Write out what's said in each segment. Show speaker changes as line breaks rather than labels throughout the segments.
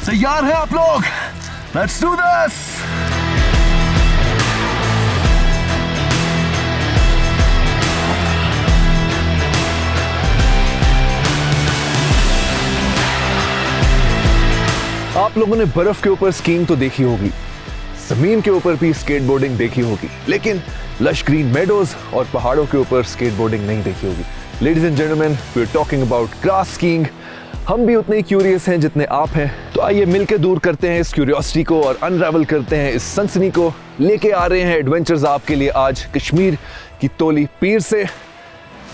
तैयार हैं आप लोग? Let's do this. आप लोगों ने बर्फ के ऊपर स्कीइंग तो देखी होगी, जमीन के ऊपर भी स्केटबोर्डिंग देखी होगी, लेकिन लश ग्रीन मेडोज और पहाड़ों के ऊपर स्केटबोर्डिंग नहीं देखी होगी। Ladies and gentleman, we are talking about grass skiing. हम भी उतने ही क्यूरियस हैं जितने आप हैं, तो आइए मिलकर दूर करते हैं इस क्यूरियोसिटी को और अनरावल करते हैं इस सनसनी को। लेके आ रहे हैं एडवेंचर्स आपके लिए आज कश्मीर की तोली पीर से।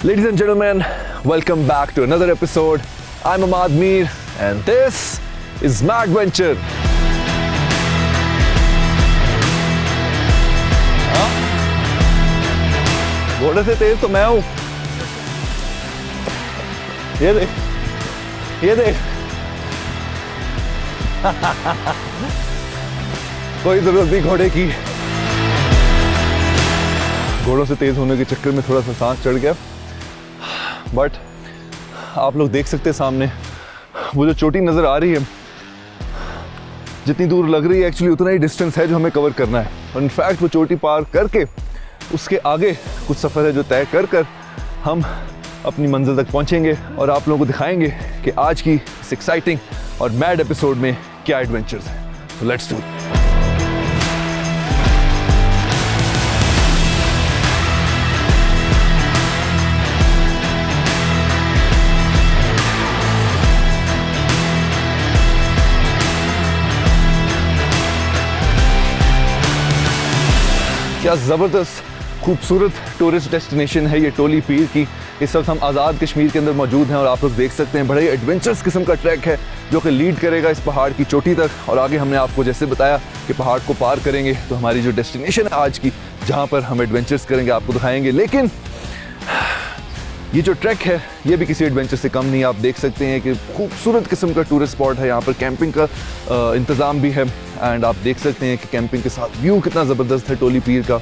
Ladies and gentleman, welcome back to another episode. I am Amaad Mir and this is my adventure. घोड़े से तेज तो मैं हूं। ये देख, ये देख। कोई जरूरत नहीं घोड़े की। घोड़ों से तेज होने के चक्कर में थोड़ा सा सांस चढ़ गया, बट आप लोग देख सकते हैं सामने वो जो चोटी नजर आ रही है, जितनी दूर लग रही है एक्चुअली उतना ही डिस्टेंस है जो हमें कवर करना है। और इनफैक्ट वो चोटी पार करके उसके आगे कुछ सफ़र है जो तय कर कर हम अपनी मंजिल तक पहुंचेंगे और आप लोगों को दिखाएंगे कि आज की इस एक्साइटिंग और मैड एपिसोड में क्या एडवेंचर्स हैं। So let's do. क्या ज़बरदस्त खूबसूरत टूरिस्ट डेस्टिनेशन है ये टोली पीर की। इस वक्त हम आज़ाद कश्मीर के अंदर मौजूद हैं और आप लोग देख सकते हैं बड़े एडवेंचरस किस्म का ट्रैक है जो कि लीड करेगा इस पहाड़ की चोटी तक। और आगे हमने आपको जैसे बताया कि पहाड़ को पार करेंगे तो हमारी जो डेस्टिनेशन है आज की, जहाँ पर हम एडवेंचर्स करेंगे, आपको दिखाएंगे। लेकिन ये जो ट्रैक है ये भी किसी एडवेंचर से कम नहीं। आप देख सकते हैं कि खूबसूरत किस्म का टूरिस्ट स्पॉट है, यहाँ पर कैंपिंग का इंतज़ाम भी है। एंड आप देख सकते हैं कि कैंपिंग के साथ व्यू कितना ज़बरदस्त है टोली पीर का।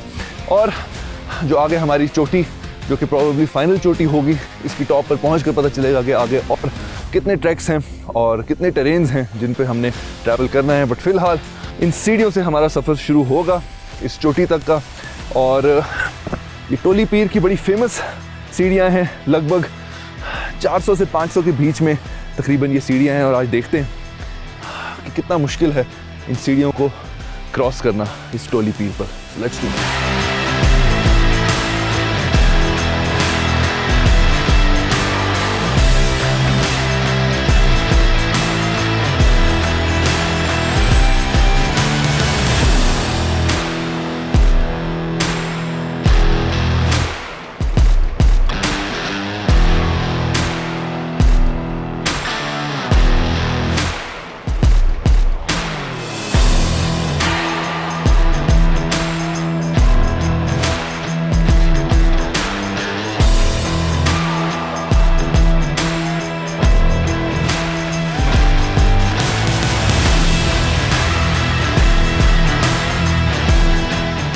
और जो आगे हमारी चोटी, जो कि प्रोबेबली फाइनल चोटी होगी, इसकी टॉप पर पहुँच कर पता चलेगा कि आगे और कितने ट्रैक्स हैं और कितने टेरेन्स हैं जिन पे हमने ट्रैवल करना है। बट फ़िलहाल इन सीढ़ियों से हमारा सफ़र शुरू होगा इस चोटी तक का। और ये टोली पीर की बड़ी फेमस सीढ़ियाँ हैं, लगभग 400 से 500 के बीच में तकरीबन ये सीढ़ियाँ हैं। और आज देखते हैं कि कितना मुश्किल है इन सीढ़ियों को क्रॉस करना इस टोली पीर पर। Let's do.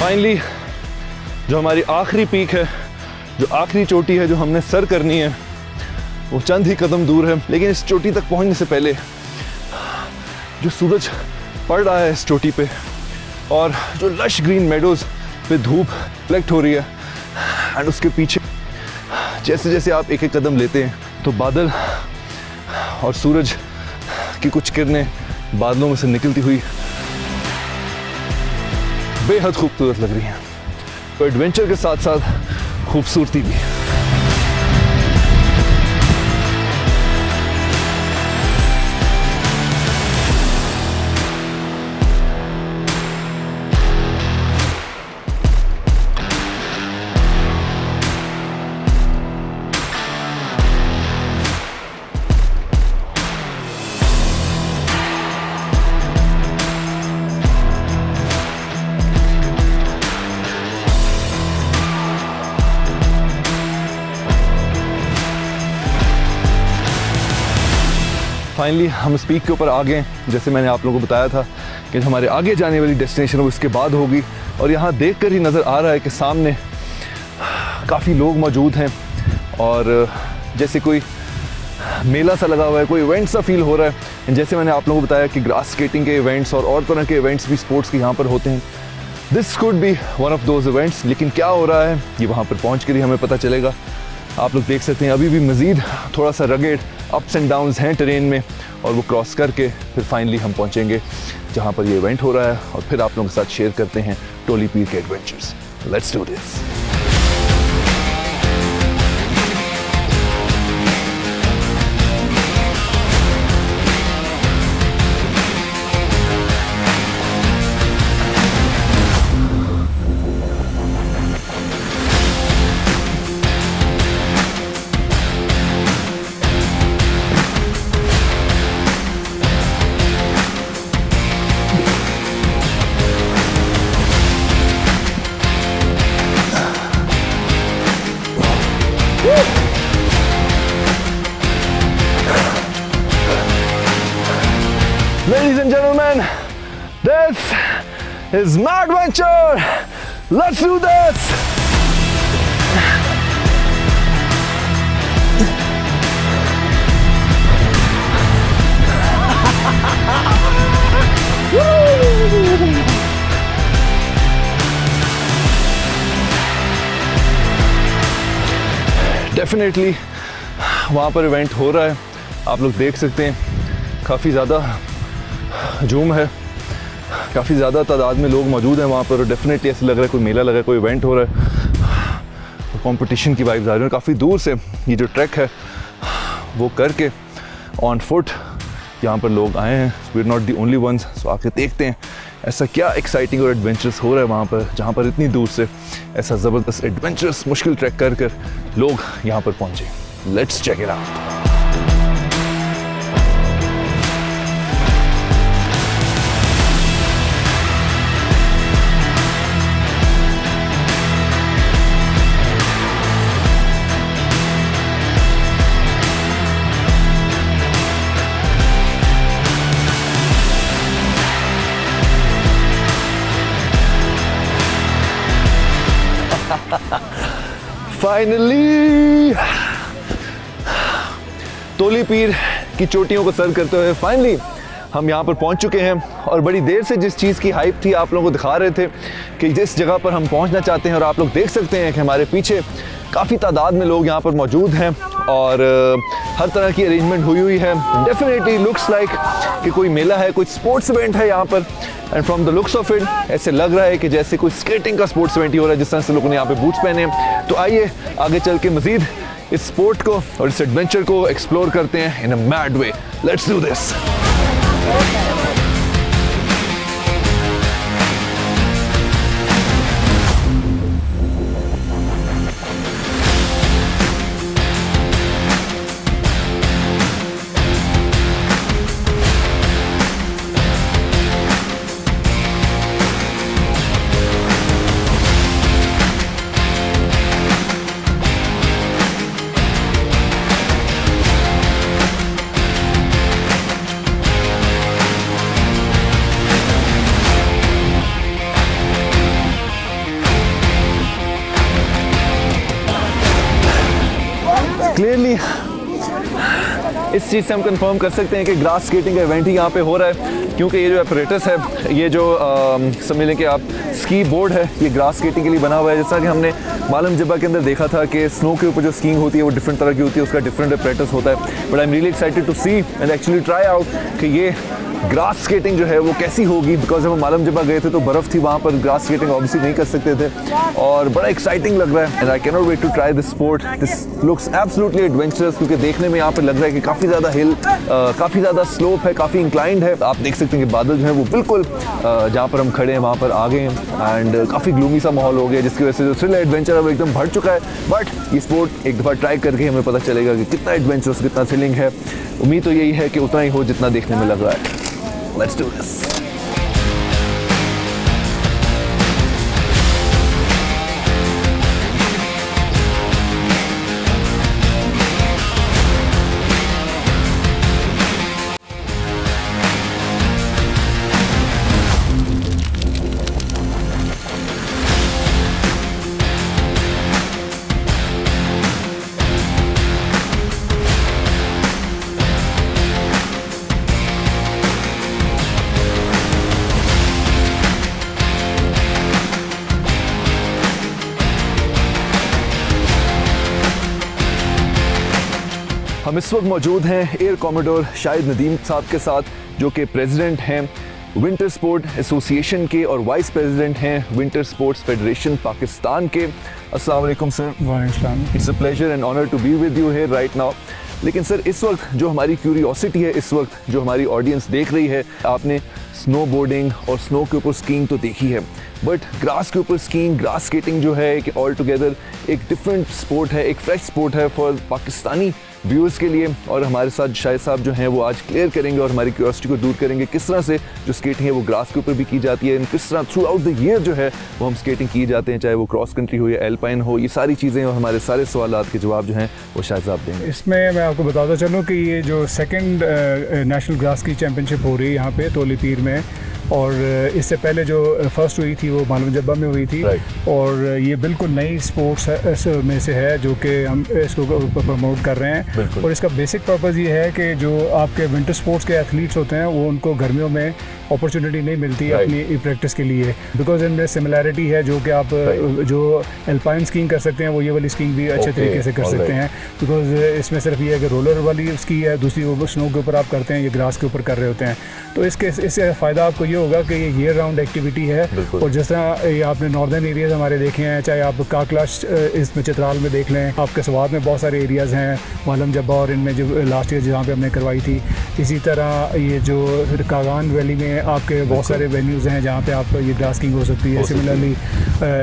फाइनली जो हमारी आखिरी पीक है, जो आखिरी चोटी है जो हमने सर करनी है, वो चंद ही कदम दूर है। लेकिन इस चोटी तक पहुंचने से पहले जो सूरज पड़ रहा है इस चोटी पे और जो लश ग्रीन मेडोज पे धूप रिफ्लेक्ट हो रही है, एंड उसके पीछे जैसे जैसे आप एक एक कदम लेते हैं तो बादल और सूरज की कुछ किरणें बादलों में से निकलती हुई बेहद खूबसूरत लग रही हैं। तो एडवेंचर के साथ साथ खूबसूरती भी। फाइनली हम इस पीक के ऊपर आ गए। जैसे मैंने आप लोगों को बताया था कि हमारे आगे जाने वाली डेस्टिनेशन वो इसके बाद होगी, और यहाँ देखकर ही नज़र आ रहा है कि सामने काफ़ी लोग मौजूद हैं और जैसे कोई मेला सा लगा हुआ है, कोई इवेंट सा फील हो रहा है। जैसे मैंने आप लोगों को बताया कि ग्रास स्केटिंग के इवेंट्स और तरह के इवेंट्स भी स्पोर्ट्स के यहाँ पर होते हैं। This could be one of those events, लेकिन क्या हो रहा है ये वहाँ पर पहुँच कर ही हमें पता चलेगा। आप लोग देख सकते हैं अभी भी मज़ीद थोड़ा सा रगेड अप्स एंड डाउन्स हैं टेरेन में, और वो क्रॉस करके फिर फाइनली हम पहुँचेंगे जहाँ पर ये इवेंट हो रहा है, और फिर आप लोगों के साथ शेयर करते हैं टोली पीर के adventures. Let's do this. Ladies and gentlemen, this is my adventure. Let's do this. Definitely वहाँ पर इवेंट हो रहा है, आप लोग देख सकते हैं काफ़ी ज़्यादा जूम है, काफ़ी ज़्यादा तादाद में लोग मौजूद हैं वहाँ पर, और डेफिनेटली ऐसे लग रहा है कोई मेला लगा है, कोई इवेंट हो रहा है, कंपटीशन की वाइब्स आ रही हैं। काफ़ी दूर से ये जो ट्रैक है वो करके ऑन फुट यहाँ पर लोग आए हैं। We are not the only ones. So आके देखते हैं ऐसा क्या एक्साइटिंग और एडवेंचरस हो रहा है वहाँ पर, जहाँ पर इतनी दूर से ऐसा ज़बरदस्त एडवेंचरस मुश्किल ट्रैक कर कर लोग यहाँ पर पहुँचे। Let's check it out. Finally Toli Pir की चोटियों को सर करते हुए फाइनली हम यहाँ पर पहुँच चुके हैं, और बड़ी देर से जिस चीज़ की हाइप थी आप लोगों को दिखा रहे थे कि जिस जगह पर हम पहुँचना चाहते हैं, और आप लोग देख सकते हैं कि हमारे पीछे काफ़ी तादाद में लोग यहाँ पर मौजूद हैं और हर तरह की अरेंजमेंट हुई है। डेफिनेटली लुक्स लाइक कि कोई मेला है, कोई स्पोर्ट्स इवेंट है यहाँ पर, and from the looks of it ऐसे लग रहा है कि जैसे कोई स्केटिंग का स्पोर्ट्स इवेंट ही हो रहा है, जिस तरह से लोगों ने यहाँ पे बूट्स पहने हैं। तो आइए आगे चल के मज़ीद इस स्पोर्ट को और इस एडवेंचर को एक्सप्लोर करते हैं in a mad way. Let's do this. Clearly इस चीज़ से हम कंफर्म कर सकते हैं कि ग्रास स्केटिंग का इवेंट ही यहाँ पे हो रहा है, क्योंकि ये जो एपरेटस है, ये जो समझ लें कि आप स्की बोर्ड है, ये ग्रास स्केटिंग के लिए बना हुआ है। जैसा कि हमने मालम जब्बा के अंदर देखा था कि स्नो के ऊपर जो स्कीइंग होती है वो डिफरेंट तरह की होती है, उसका डिफरेंट एपरेटस होता है। But I am really excited to see and actually try out कि ये ग्रास स्केटिंग जो है वो कैसी होगी, बिकॉज जब हम मालम जब्बा गए थे तो बर्फ़ थी वहाँ पर, ग्रास स्केटिंग ऑब्वियसली नहीं कर सकते थे, और बड़ा एक्साइटिंग लग रहा है। And I can not wait to try this sport. This looks absolutely adventurous, क्योंकि देखने में यहाँ पर लग रहा है कि काफ़ी ज़्यादा हिल, काफ़ी ज़्यादा स्लोप है, काफ़ी इंक्लाइंड है। आप देख सकते हैं कि बादल जो है वो बिल्कुल जहाँ पर हम खड़े हैं वहाँ पर आ गए हैं, एंड काफ़ी ग्लूमी सा माहौल हो गया, जिसकी वजह से जो थ्रिल एडवेंचर है वो एकदम बढ़ चुका है। बट ये स्पोर्ट एक दफ़ा ट्राई करके हमें पता चलेगा कि कितना एडवेंचरस, कितना थ्रिलिंग है। उम्मीद तो यही है कि उतना ही हो जितना देखने में लग रहा है। Let's do this. हम इस वक्त मौजूद हैं एयर कॉमोडोर शाहिद नदीम साहब के साथ, जो कि प्रेसिडेंट हैं विंटर स्पोर्ट एसोसिएशन के और वाइस प्रेसिडेंट हैं विंटर स्पोर्ट्स फेडरेशन पाकिस्तान के। अस्सलाम वालेकुम सर।
वालेकुम।
It's a pleasure and honour to be with you here right now. लेकिन सर, इस वक्त जो हमारी क्यूरियोसिटी है, इस वक्त जो हमारी ऑडियंस देख रही है, आपने स्नो बोर्डिंग और स्नो के ऊपर स्कीइंग तो देखी है, बट ग्रास के ऊपर स्कीइंग, ग्रास स्केटिंग जो है कि ऑल टुगेदर एक डिफरेंट स्पोर्ट है, एक फ्रेश स्पोर्ट है फॉर पाकिस्तानी व्यूअर्स के लिए। और हमारे साथ शाहिद साहब जो हैं वो आज क्लियर करेंगे और हमारी क्यूरियोसिटी को दूर करेंगे किस तरह से जो स्केटिंग है वो ग्रास के ऊपर भी की जाती है, किस तरह थ्रू आउट द ईयर जो है वो हम स्केटिंग की जाते हैं, चाहे वो क्रॉस कंट्री हो या एल्पाइन हो। ये सारी चीज़ें और हमारे सारे सवालात के जवाब जो हैं वो शाहिद साहब देंगे।
इसमें मैं आपको बताता चलूँ कि ये जो सेकंड नेशनल ग्रास की चैम्पियनशिप हो रही है यहाँ पे तोली पीर में, और इससे पहले जो फर्स्ट हुई थी वो मालूम जब्बा में हुई थी। और ये बिल्कुल नई स्पोर्ट्स में से है जो कि हम इसको प्रमोट कर रहे हैं। और इसका बेसिक पर्पज़ ये है कि जो आपके विंटर स्पोर्ट्स के एथलीट्स होते हैं वो उनको गर्मियों में अपॉर्चुनिटी नहीं मिलती अपनी प्रैक्टिस के लिए, बिकॉज इनमें सिमिलैरिटी है। जो कि आप जो एल्पाइन स्कीइंग कर सकते हैं वो ये वाली स्कीइंग भी अच्छे तरीके से कर सकते हैं, बिकॉज इसमें सिर्फ ये है कि रोलर वाली स्की है, दूसरी वो स्नो के ऊपर आप करते हैं, ये ग्रास के ऊपर कर रहे होते हैं। तो इससे फ़ायदा आपको ये होगा कि ये ईयर राउंड एक्टिविटी है। और जिस तरह ये आपने नॉर्दर्न एरियाज़ हमारे देखे हैं, चाहे आप काकलाश इसमें चित्राल में देख लें, आपके स्वाद में बहुत सारे एरियाज़ हैं, मालम जब्बा और इनमें जो लास्ट ईयर जहाँ पे हमने करवाई थी। इसी तरह ये जो कागान वैली में आपके बहुत सारे वेन्यूज़ हैं जहाँ पे आप ये ग्रास्किंग हो सकती है। सिमिलरली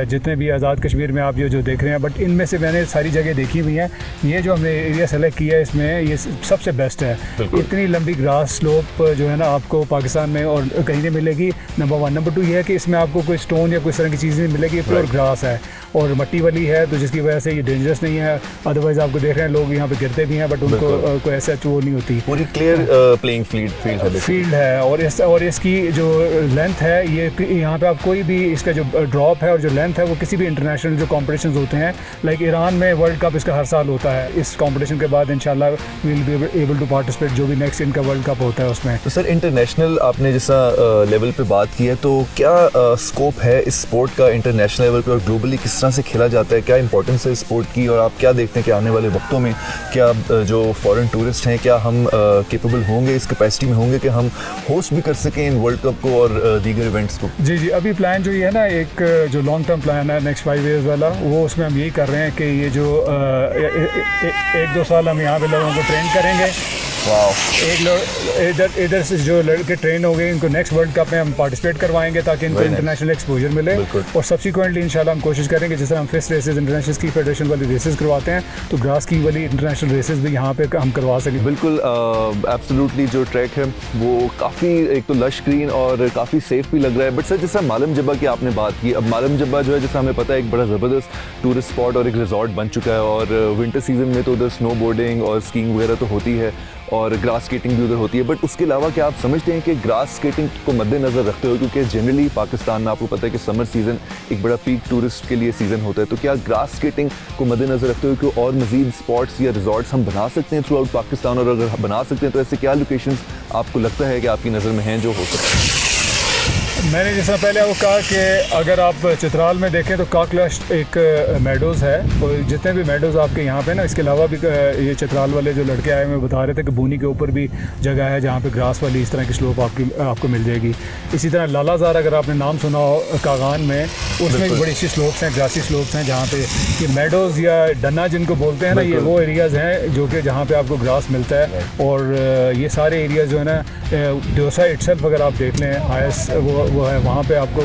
जितने भी आज़ाद कश्मीर में आप जो देख रहे हैं, बट इनमें से मैंने सारी जगह देखी हुई हैं। ये जो हमने एरिया सेलेक्ट किया है इसमें ये सबसे बेस्ट है। इतनी लंबी ग्रास स्लोप जो है ना आपको पाकिस्तान में और कहीं नहीं मिलेगी, नंबर 1। नंबर 2 ये है कि इसमें आपको कोई स्टोन या कोई तरह की चीज़ नहीं मिलेगी, प्योर ग्रास है और मट्टी वाली है, तो जिसकी वजह से ये डेंजरस नहीं है। अदरवाइज आपको देख रहे हैं लोग यहाँ पे गिरते भी हैं, बट उनको कोई ऐसा वो नहीं होती।
पूरी क्लियर प्लेइंग फील्ड है। और इसकी जो लेंथ है, ये यहाँ पे आप कोई भी इसका जो ड्रॉप है और जो लेंथ है वो किसी भी इंटरनेशनल जो कॉम्पिटिशन होते हैं, लाइक ईरान में वर्ल्ड कप इसका हर साल होता है। इस कॉम्पिटिशन के बाद इंशाल्लाह we will be able to participate जो भी नेक्स्ट इनका वर्ल्ड कप होता है उसमें। तो सर, इंटरनेशनल आपने जैसा लेवल पे बात की है, तो क्या स्कोप है इस स्पोर्ट का इंटरनेशनल लेवल पे और ग्लोबली किस तरह से खेला जाता है? क्या इंपॉर्टेंस है इस स्पोर्ट की? और आप क्या देखते हैं कि आने वाले वक्तों में क्या जो फॉरेन टूरिस्ट हैं, क्या हम केपेबल होंगे, इस कैपेसिटी में होंगे कि हम होस्ट भी कर सकें इन वर्ल्ड कप को और दीगर इवेंट्स को?
जी, अभी प्लान जो ये है ना, एक जो लॉन्ग टर्म प्लान है नेक्स्ट 5 ईयर्स वाला, वो उसमें हम यही कर रहे हैं कि ये जो 1-2 साल हम यहाँ पे लोगों को ट्रेन करेंगे। एक लोग इधर से जो लड़के ट्रेन हो गए, इनको नेक्स्ट वर्ल्ड कप में हम पार्टिसिपेट करवाएंगे ताकि इनको इंटरनेशनल एक्सपोजर मिले। और सब्सिक्वेंटली इंशाल्लाह हम कोशिश करेंगे, जैसे हम FIS races international ski federation वाली रेसेस करवाते हैं, तो ग्रास की वाली इंटरनेशनल रेसेस भी यहाँ पे हम करवा सकें।
बिल्कुल, एब्सोल्युटली जो ट्रैक है वो काफ़ी एक तो लश ग्रीन और काफ़ी सेफ भी लग रहा है। बट सर, जैसा मालम जब्बा की आपने बात की, अब मालम जब्बा जो है, जैसा हमें पता है, एक बड़ा ज़बरदस्त टूरिस्ट स्पॉट और एक रिजॉर्ट बन चुका है। और विंटर सीजन में तो उधर स्नो बोर्डिंग और स्कीइंग वगैरह तो होती है और ग्रास स्केटिंग भी उधर होती है। बट उसके अलावा क्या आप समझते हैं कि ग्रास स्केटिंग को मद्देनज़र रखते हो, क्योंकि जनरली पाकिस्तान में आपको पता है कि समर सीज़न एक बड़ा पीक टूरिस्ट के लिए सीज़न होता है, तो क्या ग्रास स्केटिंग को मद्देनज़र रखते हुए कि और मज़ीद स्पॉट्स या रिजॉर्ट्स हम बना सकते हैं थ्रू आउट पाकिस्तान? और अगर बना सकते हैं तो ऐसे क्या लोकेशंस आपको लगता है कि आपकी नज़र में हैं जो हो सकते हैं?
मैंने जैसा पहले वो कहा कि अगर आप चित्राल में देखें तो काकलाश एक मेडोज़ है, और जितने भी मेडोज़ आपके यहाँ पे ना, इसके अलावा भी ये चित्राल वाले जो लड़के आए हुए बता रहे थे कि बूनी के ऊपर भी जगह है जहाँ पे ग्रास वाली इस तरह की स्लोप आपको मिल जाएगी। इसी तरह लालाजार, अगर आपने नाम सुना हो कागान में, उसमें एक बड़ी सी स्लोप्स हैं, ग्रासी स्लोप्स हैं, जहाँ पे ये मेडोज़ या डन्ना जिनको बोलते हैं ना, ये वो एरियाज़ हैं जो कि जहाँ पे आपको ग्रास मिलता है। और ये सारे एरियाज़ जो है ना, डोसा इटसेल्फ अगर आप देख लें, हाईएस्ट वो है, वहाँ पे आपको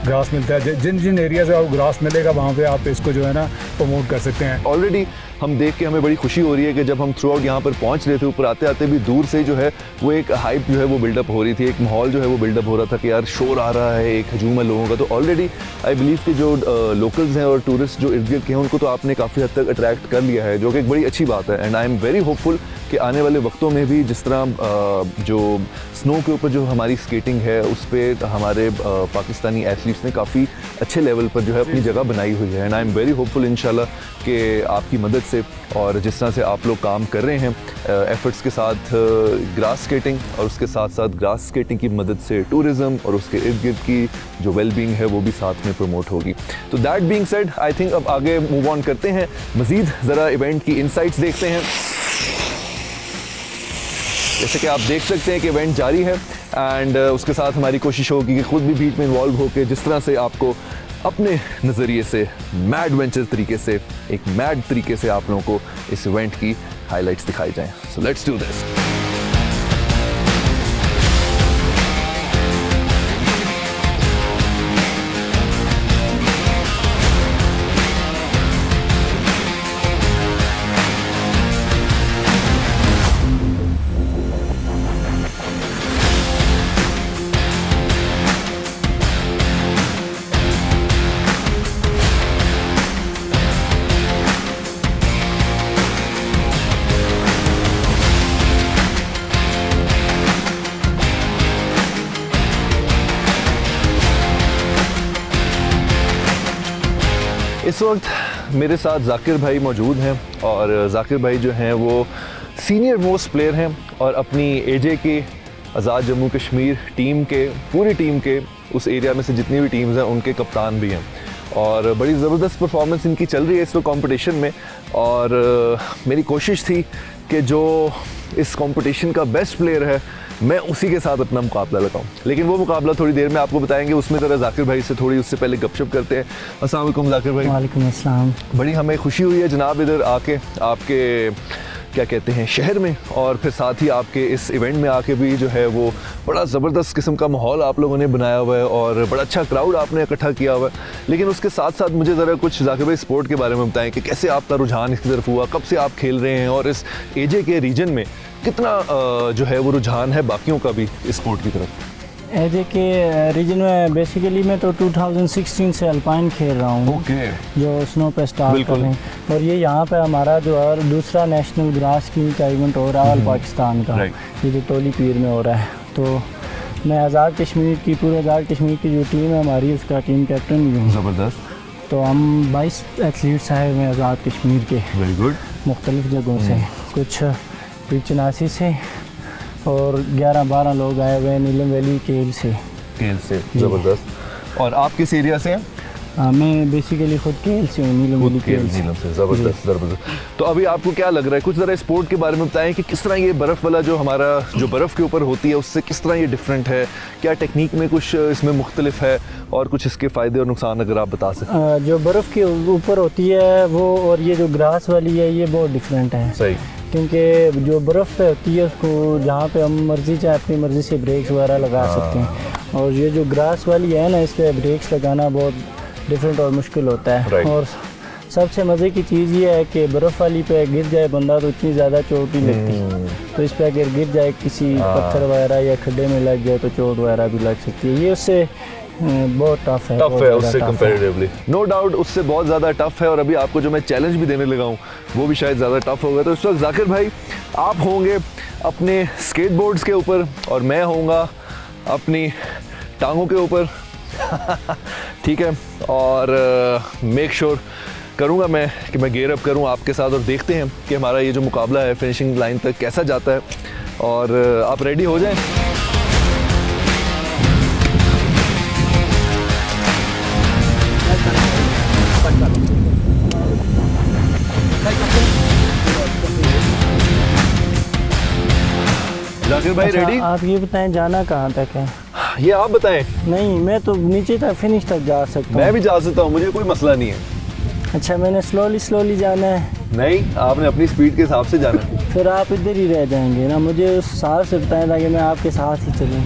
ग्रास मिलता है। जिन जिन एरिया से आपको ग्रास मिलेगा वहाँ पे आप इसको जो है ना प्रमोट कर सकते हैं।
ऑलरेडी हम देख के हमें बड़ी खुशी हो रही है कि जब हम थ्रू आउट यहाँ पर पहुँच रहे थे, ऊपर आते आते भी दूर से जो है वो एक हाइप जो है वो बिल्डअप हो रही थी, एक माहौल जो है वो बिल्डअप हो रहा था कि यार शोर आ रहा है, एक हजूम है लोगों का। तो ऑलरेडी आई बिलीव कि जो लोकल्स हैं और टूरिस्ट जो इर्द गिर्द के हैं, उनको तो आपने काफ़ी हद तक अट्रैक्ट कर लिया है, जो कि एक बड़ी अच्छी बात है। And I am very hopeful कि आने वाले वक्तों में भी जिस तरह जो स्नो के ऊपर जो हमारी स्केटिंग है उस पर हमारे पाकिस्तानी एथलीट्स ने काफ़ी अच्छे लेवल पर जो है अपनी जगह बनाई हुई है। And I am very hopeful इंशाल्लाह कि आपकी मदद से और जिस तरह से आप लोग काम कर रहे हैं एफर्ट्स के साथ ग्रास स्केटिंग और उसके साथ साथ ग्रास स्केटिंग की मदद से टूरिज़्म और उसके इर्द गिर्द की जो वेलबींग है वो भी साथ में प्रमोट होगी। तो that being said, I think अब आगे मूव ऑन करते हैं, मज़ीद ज़रा इवेंट की इनसाइट्स देखते हैं। जैसे कि आप देख सकते हैं कि इवेंट जारी है एंड उसके साथ हमारी कोशिश होगी कि खुद भी बीच में इन्वॉल्व होकर जिस तरह से आपको अपने नज़रिए से मैड वेंचर तरीके से एक मैड तरीके से आप लोगों को इस इवेंट की हाइलाइट्स दिखाई जाएं। So let's do this. इस वक्त मेरे साथ जाकिर भाई मौजूद हैं और जाकिर भाई जो हैं वो सीनियर मोस्ट प्लेयर हैं और अपनी एजे के आज़ाद जम्मू कश्मीर टीम के पूरी टीम के उस एरिया में से जितनी भी टीम्स हैं उनके कप्तान भी हैं और बड़ी ज़बरदस्त परफॉर्मेंस इनकी चल रही है इस कंपटीशन में। और मेरी कोशिश थी कि जो इस कंपटीशन का बेस्ट प्लेयर है मैं उसी के साथ अपना मुकाबला लगाऊं, लेकिन वो मुकाबला थोड़ी देर में आपको बताएंगे। उसमें ज़रा जाकिर भाई से थोड़ी उससे पहले गपशप करते हैं। अस्सलाम वालेकुम जाकिर भाई।
वालेकुम अस्सलाम।
बड़ी हमें खुशी हुई है जनाब इधर आके आपके क्या कहते हैं शहर में, और फिर साथ ही आपके इस इवेंट में आके भी जो है वो बड़ा ज़बरदस्त किस्म का माहौल आप लोगों ने बनाया हुआ है और बड़ा अच्छा क्राउड आपने इकट्ठा किया हुआ है। लेकिन उसके साथ साथ मुझे ज़रा कुछ जाकिर भाई स्पोर्ट के बारे में बताएं कि कैसे आपका रुझान इसकी तरफ हुआ, कब से आप खेल रहे हैं और इस एजे के रीजन में कितना जो है वो रुझान है बाकियों का भी इस स्पोर्ट की तरफ।
एजे के रीजन में बेसिकली मैं तो 2016 से अल्पाइन खेल रहा हूँ।
ओके।
जो स्नो पे स्टार्ट कर रहे हैं और ये यहाँ पे हमारा जो और दूसरा नेशनल ग्रास की का इवेंट हो रहा है ऑल पाकिस्तान का, ये जो टोली पीर में हो रहा है। तो मैं आज़ाद कश्मीर की पूरे आज़ाद कश्मीर की जो टीम है हमारी उसका टीम कैप्टन भी हूँ।
ज़बरदस्त।
तो हम 22 एथलीट्स आए हुए हैं आज़ाद कश्मीर के।
Very good.
मुख्तलिफ़ जगहों से, कुछ पिचनासी से और 11-12 लोग आए हुए हैं नीलम वैली केल से।
ज़बरदस्त। और आप किस एरिया से हैं?
मैं बेसिकली खुद केल से हूँ, नीलम वैली केल से।
ज़बरदस्त। तो अभी आपको क्या लग रहा है, कुछ ज़रा स्पोर्ट के बारे में बताएं कि किस तरह ये बर्फ़ वाला जो हमारा जो बर्फ़ के ऊपर होती है उससे किस तरह ये डिफरेंट है, क्या टेक्निक में कुछ इसमें मुख्तलिफ है और कुछ इसके फ़ायदे और नुकसान अगर आप बता सकें।
जो बर्फ़ के ऊपर होती है वो और ये जो ग्रास वाली है ये बहुत डिफरेंट है।
सही।
क्योंकि जो बर्फ़ पे होती है उसको जहाँ पे हम मर्ज़ी चाहे अपनी मर्ज़ी से ब्रेक्स वगैरह लगा सकते हैं, और ये जो ग्रास वाली है ना इस पर ब्रेक्स लगाना बहुत डिफरेंट और मुश्किल होता है। और सबसे मज़े की चीज़ ये है कि बर्फ़ वाली पे गिर जाए बंदा तो इतनी ज़्यादा चोट नहीं लगती, तो इस पर अगर गिर जाए किसी पत्थर वगैरह या खड्डे में लग जाए तो चोट वगैरह भी लग सकती है। ये उससे बहुत टफ है
उससे कंपैरेटिवली, नो डाउट उससे बहुत ज़्यादा टफ है। और अभी आपको जो मैं चैलेंज भी देने लगा हूँ वो भी शायद ज़्यादा टफ होगा। तो इस वक्त जाकिर भाई आप होंगे अपने स्केटबोर्ड्स के ऊपर और मैं होऊंगा अपनी टांगों के ऊपर ठीक है। और मेक श्योर करूँगा मैं कि मैं गेयर अप करूँ आपके साथ और देखते हैं कि हमारा ये जो मुकाबला है फिनिशिंग लाइन तक कैसा जाता है। और आप रेडी हो जाएं। जाकिर भाई रेडी?
आप ये बताएं जाना कहाँ तक है?
ये आप बताएं।
नहीं मैं तो नीचे तक फिनिश तक जा सकता हूँ।
मैं भी जा सकता हूँ, मुझे कोई मसला नहीं है।
अच्छा मैंने स्लोली जाना है?
नहीं, आपने अपनी स्पीड के हिसाब से जाना है।
फिर आप इधर ही रह जाएंगे ना, मुझे उस हिसाब से बताएं ताकि मैं आपके साथ ही चलूँ।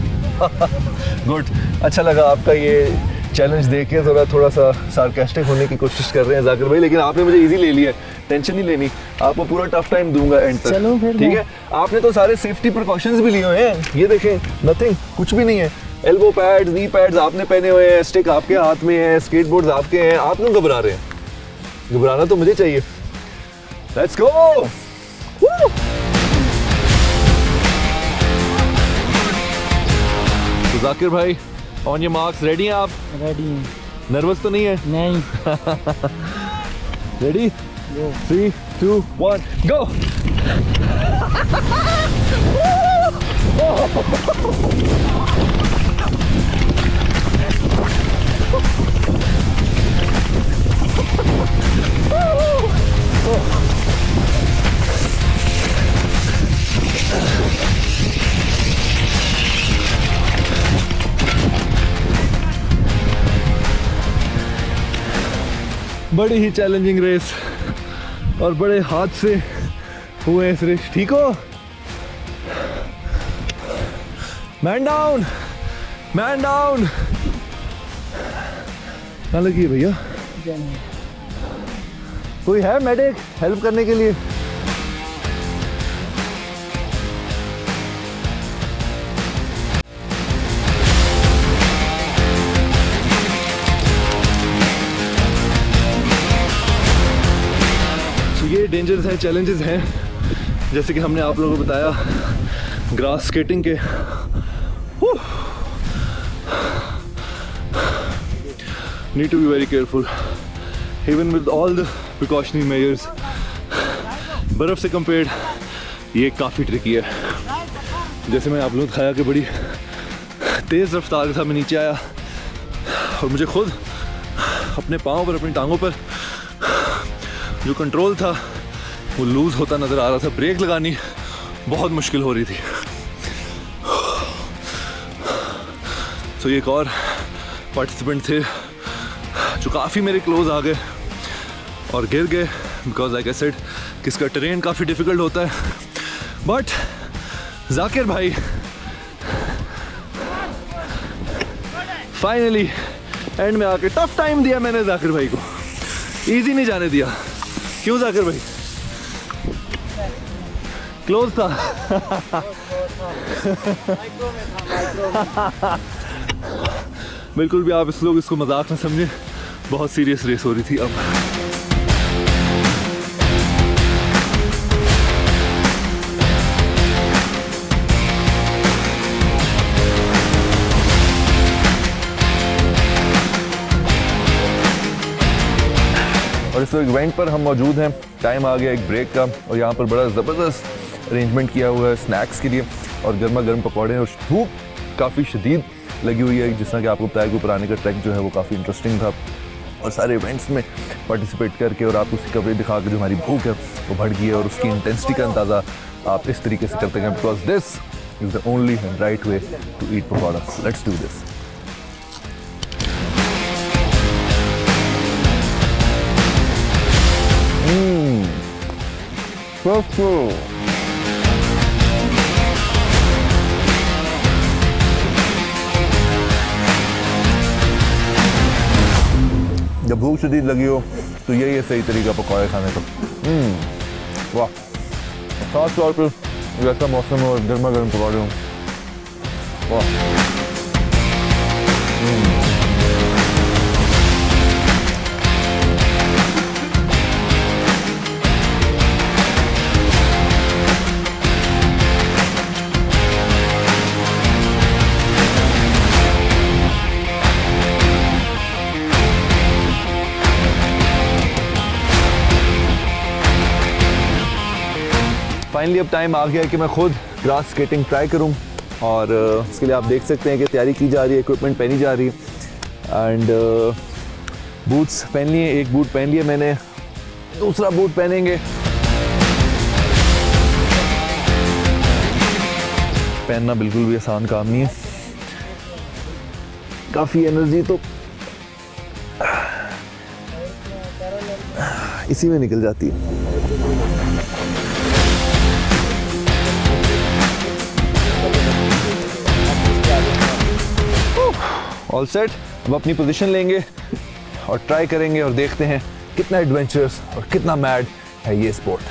गुड, अच्छा लगा आपका ये चैलेंज देख के। थोड़ा सा सार्कास्टिक होने की कोशिश कर रहे हैं जाकिर भाई, लेकिन आपने मुझे इजी ले लिया है, टेंशन नहीं लेनी, आपको पूरा टफ टाइम दूंगा एंड तक।
चलो फिर
ठीक है। आपने तो सारे सेफ्टी प्रिकॉशंस भी लिए हुए हैं, ये देखें, नथिंग, कुछ भी नहीं है। एल्बो पैड्स, नी पैड्स आपने पहने हुए हैं, स्टिक आपके हाथ में है, स्केटबोर्ड्स आपके हैं। आप क्यों घबरा रहे हैं? घबराना तो मुझे चाहिए। Let's go. तो जाकिर भाई ऑन योर मार्क्स, रेडी हैं आप?
रेडी।
नर्वस तो नहीं है?
नहीं।
रेडी? 3, 2, 1, गो। बड़ी ही चैलेंजिंग रेस और बड़े हादसे हुए इस रेस। ठीक हो? Man down, man down. कहाँ लगी है भैया? कोई है मेडिक हेल्प करने के लिए? ये डेंजर्स हैं, चैलेंजेस हैं, जैसे कि हमने आप लोगों को बताया ग्रास स्केटिंग के। Need to be very careful even with all the precautionary measures. बर्फ़ से कंपेयर्ड ये काफ़ी ट्रिकी है। जैसे मैं आप लोगों को दिखाया कि बड़ी तेज़ रफ्तार के साथ मैं नीचे आया और मुझे खुद अपने पाँव पर, अपनी टांगों पर जो कंट्रोल था वो लूज़ होता नज़र आ रहा था। ब्रेक लगानी बहुत मुश्किल हो रही थी। तो ये एक और पार्टिसिपेंट थे जो काफ़ी मेरे क्लोज आ गए और गिर गए, बिकॉज लाइक आई सेड कि इसका टेरेन काफ़ी डिफ़िकल्ट होता है। बट जाकिर भाई फाइनली एंड में आके टफ टाइम दिया मैंने जाकिर भाई को, इजी नहीं जाने दिया। क्यों जाकिर भाई? क्लोज था। बिल्कुल भी आप इस लोग इसको मजाक ना समझें, बहुत सीरियस रेस हो रही थी। अब और इस इवेंट पर हम मौजूद हैं, टाइम आ गया एक ब्रेक का और यहाँ पर बड़ा ज़बरदस्त अरेंजमेंट किया हुआ है स्नैक्स के लिए और गर्मा गर्म पकौड़े और धूप काफ़ी शदीद लगी हुई है। जिस तरह कि आपको बताया कि ऊपर आने का ट्रैक जो है वो काफ़ी इंटरेस्टिंग था और सारे इवेंट्स में पार्टिसिपेट करके और आपको उसकी कवरेज दिखा के जो हमारी भूख है वो बढ़ गई है और उसकी इंटेंसिटी का अंदाज़ा आप इस तरीके से करते हैं, because this is the only and right way to eat pakora. Let's do this. जब भूख शदीद लगी हो तो यही है सही तरीका पकौड़े खाने का। वाह, खास तौर पर वैसा मौसम हो और गर्मा गर्म पकौड़े हों, वाह। फाइनली अब टाइम आ गया कि मैं खुद ग्रास स्केटिंग ट्राई करूं और उसके लिए आप देख सकते हैं कि तैयारी की जा रही है, इक्विपमेंट पहनी जा रही है एंड बूट्स पहन लिए। एक बूट पहन लिया मैंने, दूसरा बूट पहनेंगे। पहनना बिल्कुल भी आसान काम नहीं है, काफ़ी एनर्जी तो इसी में निकल जाती है। ऑल सेट, अब अपनी पोजीशन लेंगे और ट्राई करेंगे और देखते हैं कितना एडवेंचरस और कितना मैड है ये स्पोर्ट।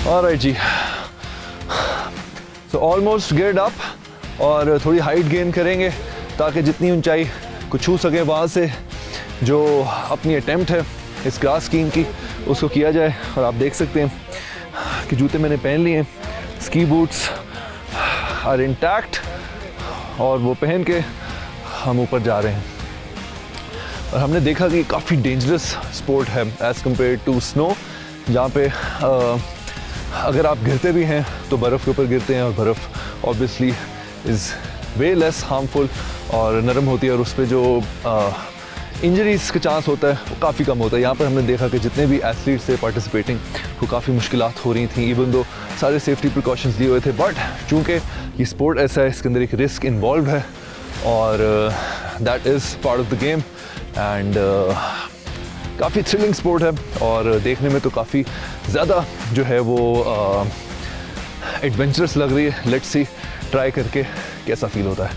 ऑलराइट जी, सो ऑलमोस्ट गियर्ड अप और थोड़ी हाइट गेन करेंगे ताकि जितनी ऊंचाई को छू सके वहाँ से जो अपनी अटेम्प्ट है इस ग्रास स्कीइंग की उसको किया जाए। और आप देख सकते हैं कि जूते मैंने पहन लिए हैं, स्की बूट्स आर इंटैक्ट और वो पहन के हम ऊपर जा रहे हैं। और हमने देखा कि काफ़ी डेंजरस स्पोर्ट है एज़ कम्पेयर टू स्नो, जहाँ पे अगर आप गिरते भी हैं तो बर्फ़ के ऊपर गिरते हैं और बर्फ़ obviously is way less harmful और नरम होती है और उस पर जो इंजरीज़ का चांस होता है वो काफ़ी कम होता है। यहाँ पर हमने देखा कि जितने भी एथलीट्स थे पार्टिसिपेटिंग वो काफ़ी मुश्किलात हो रही थी, इवन दो सारे सेफ्टी प्रिकॉशंस लिए हुए थे, बट चूँकि ये स्पोर्ट ऐसा है इसके अंदर एक रिस्क इन्वॉल्व है और that is part of the game and काफ़ी थ्रिलिंग स्पोर्ट है और देखने में तो काफ़ी ज़्यादा जो है वो एडवेंचरस लग रही है। लेट्स सी ट्राई करके कैसा फील होता है।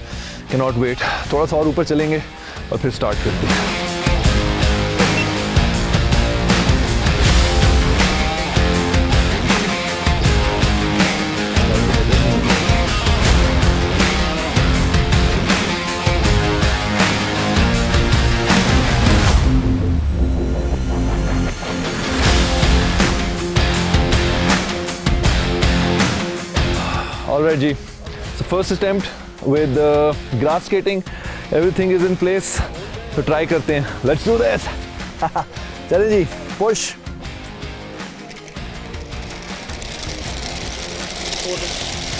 कैन नॉट वेट, थोड़ा सा और ऊपर चलेंगे और फिर स्टार्ट करते हैं। All right, Ji. So first attempt with grass skating. Everything is in place. तो try करते हैं. Let's do this. चलिए जी, push.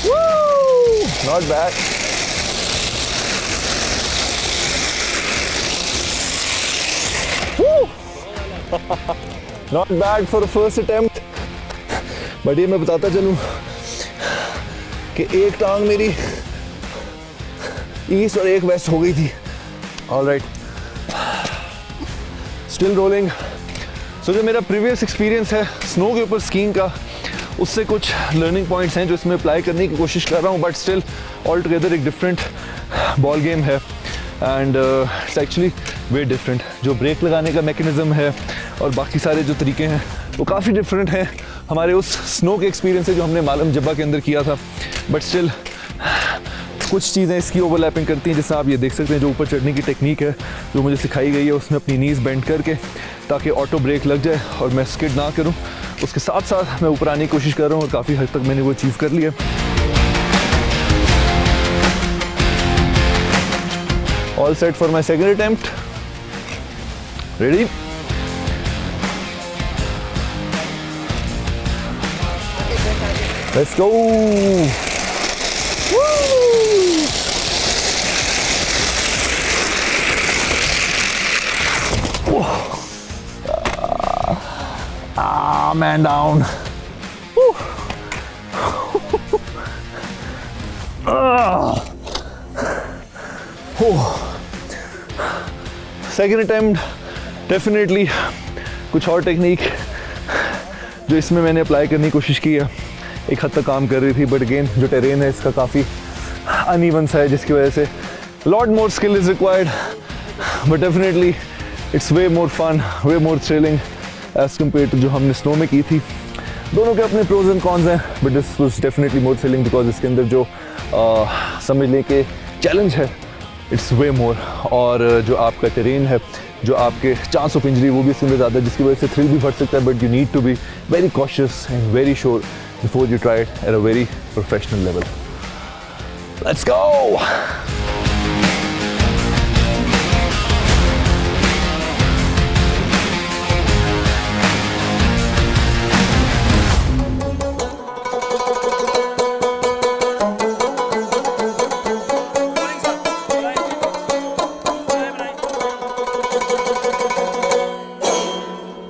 Woo! Not bad. Woo! Not bad for a first attempt. But ये मैं बताता चलूँ कि एक टांग मेरी ईस्ट और एक वेस्ट हो गई थी। Alright, still rolling. सो जो मेरा प्रीवियस एक्सपीरियंस है स्नो के ऊपर स्कीइंग का, उससे कुछ लर्निंग पॉइंट्स हैं जो इसमें अप्लाई करने की कोशिश कर रहा हूँ, बट स्टिल ऑल टुगेदर एक डिफरेंट बॉल गेम है and it's actually very different. जो ब्रेक लगाने का मैकेनिज़्म है और बाकी सारे जो तरीके हैं वो काफ़ी डिफरेंट हैं हमारे उस स्नो के एक्सपीरियंस से जो हमने मालम जब्बा के अंदर किया था, बट स्टिल कुछ चीज़ें इसकी ओवरलैपिंग करती हैं। जैसे आप ये देख सकते हैं जो ऊपर चढ़ने की टेक्निक है जो मुझे सिखाई गई है, उसमें अपनी नीज़ बेंड करके ताकि ऑटो ब्रेक लग जाए और मैं स्किड ना करूं, उसके साथ साथ मैं ऊपर आने की कोशिश कर रहा हूँ और काफ़ी हद तक मैंने वो अचीव कर लिया। All set for my second attempt. Ready? Let's go! Woo! Man down. Woo! Second attempt, definitely कुछ और टेक्निक जो इसमें मैंने अप्लाई करने की कोशिश की है एक हद तक काम कर रही थी, बट अगेन जो टेरेन है इसका काफ़ी अनइवन सा है जिसकी वजह से lot more skill is required, but definitely it's way more fun, way more thrilling as compare to जो हमने स्नो में की थी। दोनों के अपने प्रोज एंड कॉन्स हैं, but this was definitely more thrilling because इसके अंदर जो समझ लें कि चैलेंज है इट्स वे मोर, और जो आपका टेरेन है, जो आपके चांस ऑफ इंजरी वो भी इसके अंदर ज़्यादा है, जिसकी वजह से थ्रिल भी बढ़ सकता है, but you need to be very cautious and very sure before you try it at a very professional level. Let's go!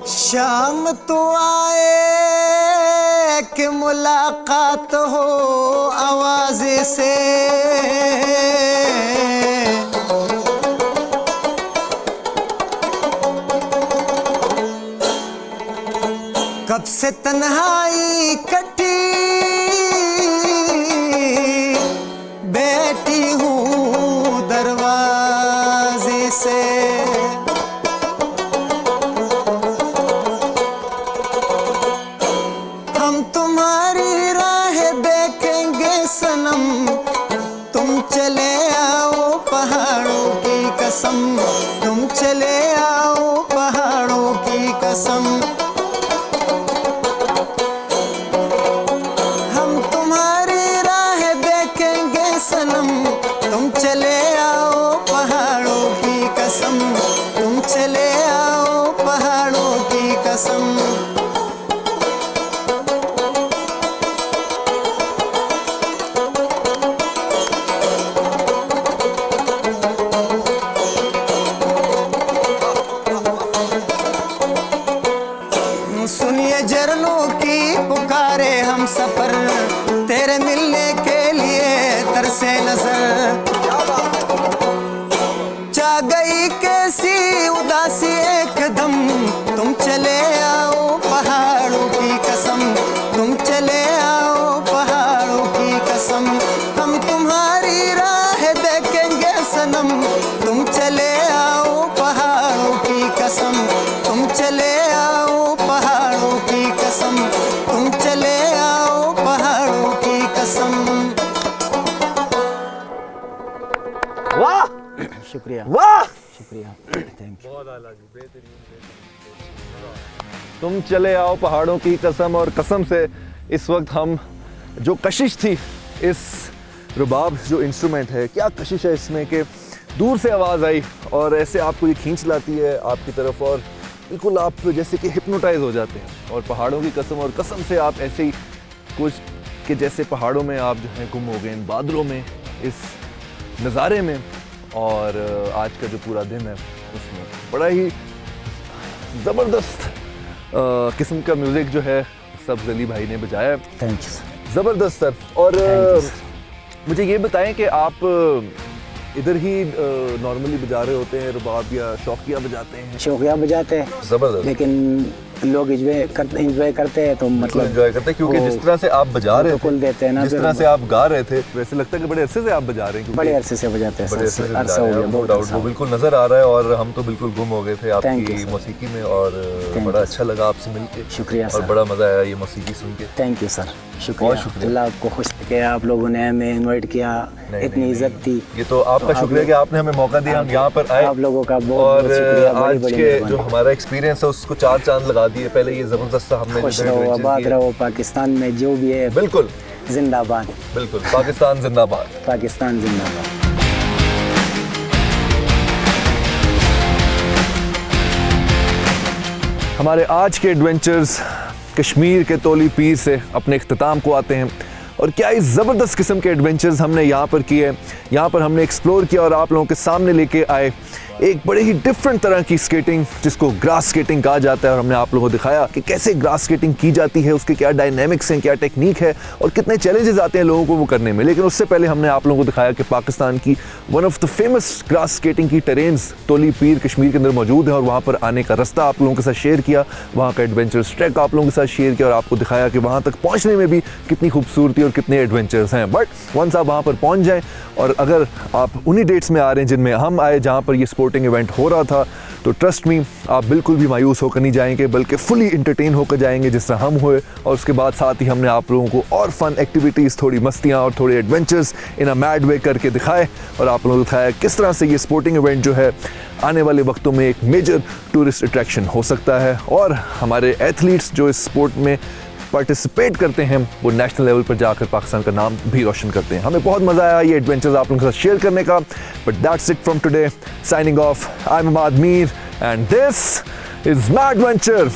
शाम तो आए कि मुलाकात हो आवाज़ से, कब से तन्हाई कटी बैठी हूँ दरवाजे से, हम तुम्हारी राह देखेंगे सनम, तुम चले आओ पहाड़ों की कसम, तुम चले आओ पहाड़ों की कसम, हम तुम्हारी राह देखेंगे सनम, तुम चले आओ पहाड़ों की कसम, तुम चले आओ पहाड़ों की कसम। सुनिए झरनों की पुकारे हम सफर, तेरे मिलने के लिए तरसे नजर। जा गई कैसी उदासी एकदम, तुम चले आओ पहाड़ों की कसम, तुम चले आओ पहाड़ों की कसम। हम तुम्हारी राह देखेंगे सनम, तुम चले आओ पहाड़ों की कसम, तुम चले आओ पहाड़ों की कसम, तुम चले आओ पहाड़ों की कसम।
वाह
शुक्रिया
वाह,
शुक्रिया, थैंक यू।
तुम चले आओ पहाड़ों की कसम। और कसम से इस वक्त हम जो कशिश थी, इस रुबाब जो इंस्ट्रूमेंट है, क्या कशिश है इसमें कि दूर से आवाज़ आई और ऐसे आपको ये खींच लाती है आपकी तरफ और बिल्कुल आप जैसे कि हिप्नोटाइज हो जाते हैं। और पहाड़ों की कसम, और कसम से आप ऐसे ही कुछ कि जैसे पहाड़ों में आप जो है गुम हो गए इन बादलों में, इस नज़ारे में। और आज का जो पूरा दिन है उसमें बड़ा ही ज़बरदस्त किस्म का म्यूज़िक जो है सब अली भाई ने बजाया है।
Thank you sir.
ज़बरदस्त सर। और मुझे ये बताएं कि आप इधर ही नॉर्मली बजा रहे होते हैं रुबाब या शौकिया बजाते हैं?
शौकिया बजाते हैं
ज़बरदस्त।
लेकिन लोग एंजॉय करते हैं तो मतलब
एंजॉय करते हैं क्योंकि जिस तरह से आप बजा रहे
बिल्कुल देते हैं ना,
जिस तरह से आप गा रहे थे, वैसे लगता है कि बड़े अरसे से आप बजा रहे हैं। क्योंकि
बड़े अरसे से बजाते हैं,
बड़े अरसे से
अरसा हो गया, बहुत
डाउट
अरसा।
वो बिल्कुल नज़र आ रहा है और हम तो बिल्कुल गुम हो गए थे
Thank
आपकी
you, sir.
मौसीकी में। और बड़ा अच्छा लगा आपसे मिलके।
शुक्रिया
और
सर।
बड़ा मज़ा आया ये मौसीकी सुन के।
थैंक यू सर,
बहुत
शुक्रिया।
शुक्रिया।
अल्लाह आपको खुश रखे, आप लोगों ने हमें इनवाइट किया, इतनी इज्जत थी।
ये तो आपका शुक्रिया कि आपने हमें मौका दिया, हम यहाँ पर आए।
आप लोगों का बहुत
और
बहुत शुक्रिया, बड़ी
आज
बड़ी
के जो
मेहरबानी।
हमारा एक्सपीरियंस है उसको 4 चांद लगा दिए। पहले ये ज़बरदस्त सा हमने
खुश
जो
रहो,
adventure
आबाद
किए।
रहो, पाकिस्तान में जो भी है
बिल्कुल
जिंदाबाद,
बिल्कुल, पाकिस्तान जिंदाबाद।
पाकिस्तान जिंदाबाद।
हमारे आज के एडवेंचर्स कश्मीर के तोली पीर से अपने इख्तिताम को आते हैं। और क्या ही ज़बरदस्त किस्म के एडवेंचर्स हमने यहाँ पर किए, यहाँ पर हमने एक्सप्लोर किया और आप लोगों के सामने लेके आए एक बड़े ही डिफरेंट तरह की स्केटिंग जिसको ग्रास स्केटिंग कहा जाता है। और हमने आप लोगों को दिखाया कि कैसे ग्रास स्केटिंग की जाती है, उसके क्या डायनेमिक्स हैं, क्या टेक्निक है और कितने चैलेंजेस आते हैं लोगों को वो करने में। लेकिन उससे पहले हमने आप लोगों को दिखाया कि पाकिस्तान की one of the famous grass skating की टेरेन्स तोली पीर कश्मीर के अंदर मौजूद है और वहाँ पर आने का रास्ता आप लोगों के साथ शेयर किया, वहाँ का एडवेंचर्स ट्रैक आप लोगों के साथ शेयर किया और आपको दिखाया कि वहाँ तक पहुँचने में भी कितनी खूबसूरती और कितने एडवेंचर्स हैं। बट वंस आप वहाँ पर पहुँच जाएँ और अगर आप उन्हीं डेट्स में आ रहे हैं जिनमें हम आए, जहाँ पर ये स्पोर्टिंग इवेंट हो रहा था, तो ट्रस्ट मी आप बिल्कुल भी मायूस होकर नहीं जाएंगे, बल्कि फुली इंटरटेन होकर जाएंगे जिस तरह हम हुए। और उसके बाद साथ ही हमने आप लोगों को और फन एक्टिविटीज़, थोड़ी मस्तियाँ और थोड़े एडवेंचर्स इन अ मैड वे करके दिखाए और आप लोगों को दिखाया किस तरह से ये स्पोर्टिंग इवेंट जो है आने वाले वक्तों में एक मेजर टूरिस्ट अट्रैक्शन हो सकता है। और हमारे एथलीट्स जो इस स्पोर्ट में पार्टिसिपेट करते हैं वो नेशनल लेवल पर जाकर पाकिस्तान का नाम भी रोशन करते हैं। हमें बहुत मज़ा आया ये एडवेंचर्स आप लोगों के साथ शेयर करने का। But that's it from today, signing off, I am Ahmed Mir and this is Mad venture.